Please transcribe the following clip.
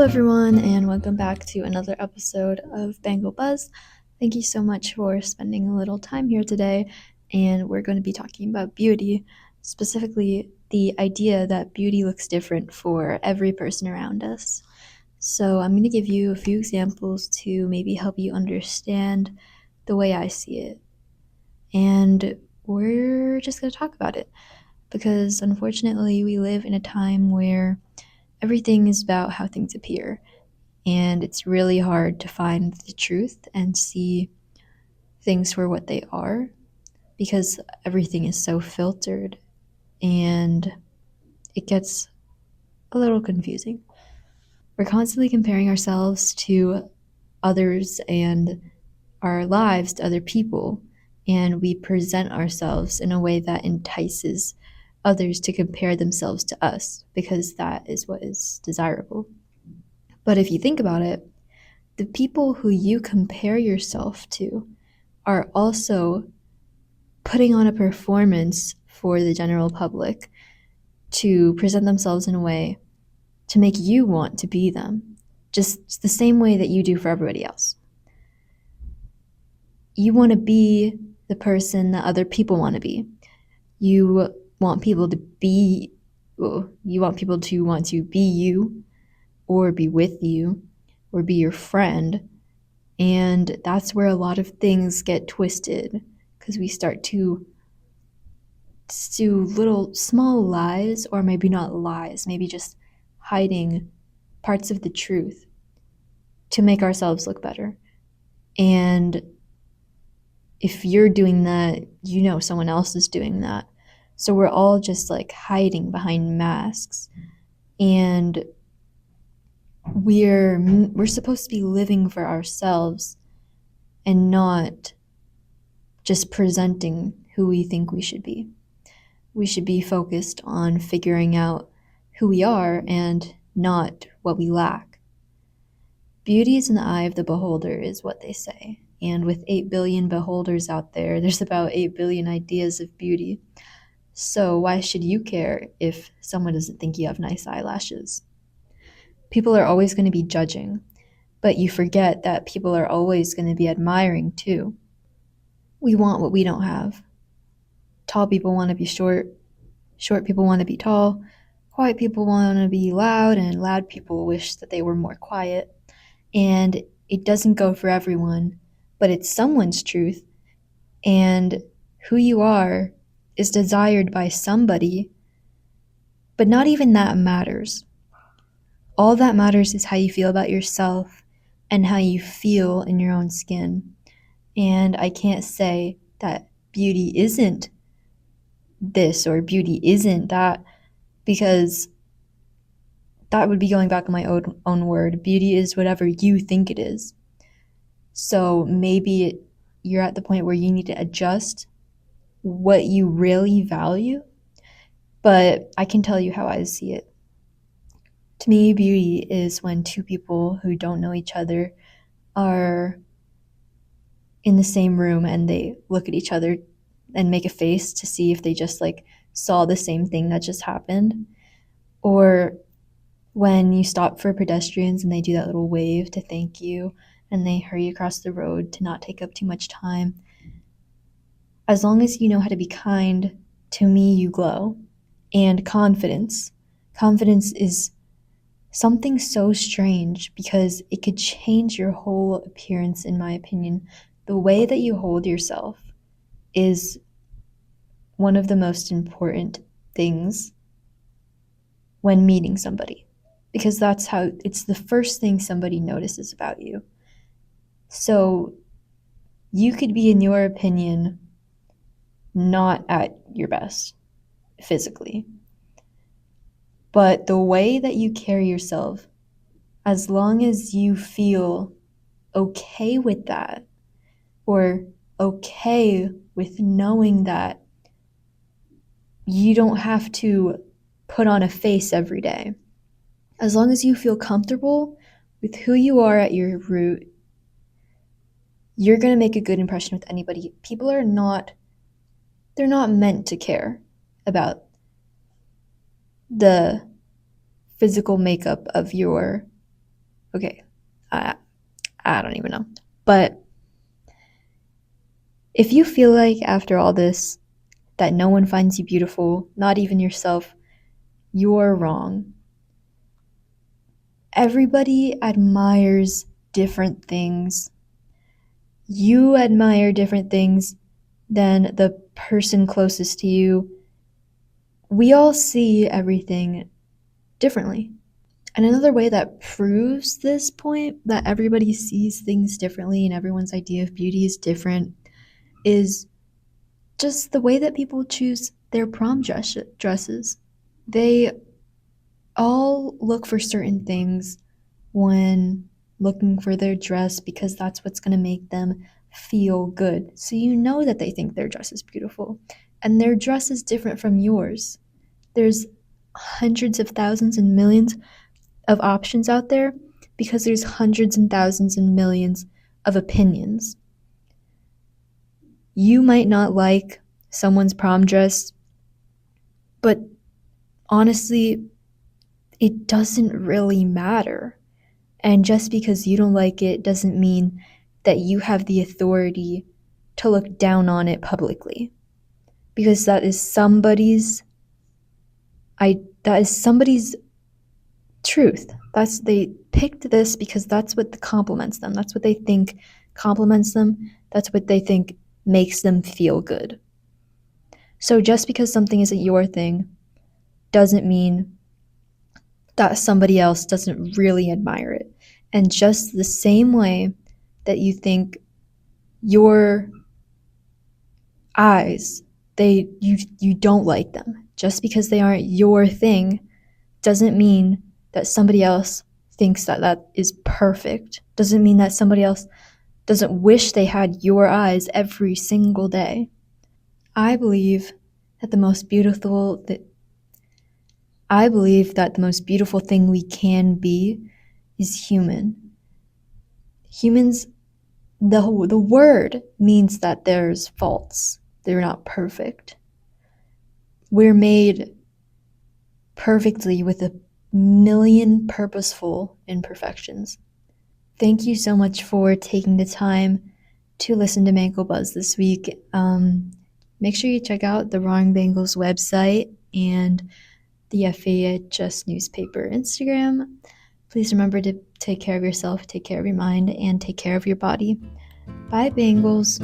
everyone, and welcome back to another episode of Bangle Buzz. Thank you so much for spending a little time here today, and we're going to be talking about beauty, specifically the idea that beauty looks different for every person around us. So, I'm going to give you a few examples to maybe help you understand the way I see it, and we're just going to talk about it because unfortunately, we live in a time where everything is about how things appear. And it's really hard to find the truth and see things for what they are because everything is so filtered and it gets a little confusing. We're constantly comparing ourselves to others and our lives to other people, and we present ourselves in a way that entices others to compare themselves to us because that is what is desirable. But if you think about it, the people who you compare yourself to are also putting on a performance for the general public to present themselves in a way to make you want to be them, just the same way that you do for everybody else. You want to be the person that other people want to be. You want people to be, you want people to want to be you or be with you or be your friend. And that's where a lot of things get twisted because we start to do little small lies, or maybe not lies, maybe just hiding parts of the truth to make ourselves look better. And if you're doing that, you know someone else is doing that. So we're all just like hiding behind masks. And we're supposed to be living for ourselves and not just presenting who we think we should be. We should be focused on figuring out who we are and not what we lack. Beauty is in the eye of the beholder, is what they say. And with 8 billion beholders out there, there's about 8 billion ideas of beauty. So why should you care if someone doesn't think you have nice eyelashes? People are always going to be judging, but you forget that people are always going to be admiring too. We want what we don't have. Tall people want to be short. Short people want to be tall. Quiet people want to be loud, and loud people wish that they were more quiet. And it doesn't go for everyone, but it's someone's truth. And who you are is desired by somebody, but not even that matters. All that matters is how you feel about yourself and how you feel in your own skin. And I can't say that beauty isn't this or beauty isn't that, because that would be going back on my own word. Beauty is whatever you think it is. So maybe you're at the point where you need to adjust what you really value, but I can tell you how I see it. To me, beauty is when two people who don't know each other are in the same room and they look at each other and make a face to see if they just like saw the same thing that just happened. Or when you stop for pedestrians and they do that little wave to thank you and they hurry across the road to not take up too much time. As long as you know how to be kind, to me, you glow. And confidence. Confidence is something so strange because it could change your whole appearance, in my opinion. The way that you hold yourself is one of the most important things when meeting somebody, because that's how it's the first thing somebody notices about you. So you could be, in your opinion, not at your best physically, but the way that you carry yourself, as long as you feel okay with that, or okay with knowing that you don't have to put on a face every day, as long as you feel comfortable with who you are at your root, you're going to make a good impression with anybody. People are not, they're not meant to care about the physical makeup of your Okay, I don't even know. But if you feel like after all this that no one finds you beautiful, not even yourself, you're wrong. Everybody admires different things. You admire different things than the person closest to you. We all see everything differently. And another way that proves this point, that everybody sees things differently and everyone's idea of beauty is different, is just the way that people choose their prom dresses. They all look for certain things when looking for their dress because that's what's going to make them feel good. So you know that they think their dress is beautiful, and their dress is different from yours. There's hundreds of thousands and millions of options out there because there's hundreds and thousands and millions of opinions. You might not like someone's prom dress, but honestly, it doesn't really matter. And just because you don't like it doesn't mean that you have the authority to look down on it publicly. Because that is somebody's truth. They picked this because that's what compliments them. That's what they think compliments them. That's what they think makes them feel good. So just because something isn't your thing doesn't mean that somebody else doesn't really admire it. And just the same way that you think your eyes, you don't like them. Just because they aren't your thing doesn't mean that somebody else thinks that is perfect. Doesn't mean that somebody else doesn't wish they had your eyes every single day. I believe that the most beautiful thing we can be is human. Humans, the word means that there's faults. They're not perfect. We're made perfectly with a million purposeful imperfections. Thank you so much for taking the time to listen to Mango Buzz this week. Make sure you check out the Wrong Bangles website and the FAHS newspaper Instagram. Please remember to take care of yourself, take care of your mind, and take care of your body. Bye, Bangles.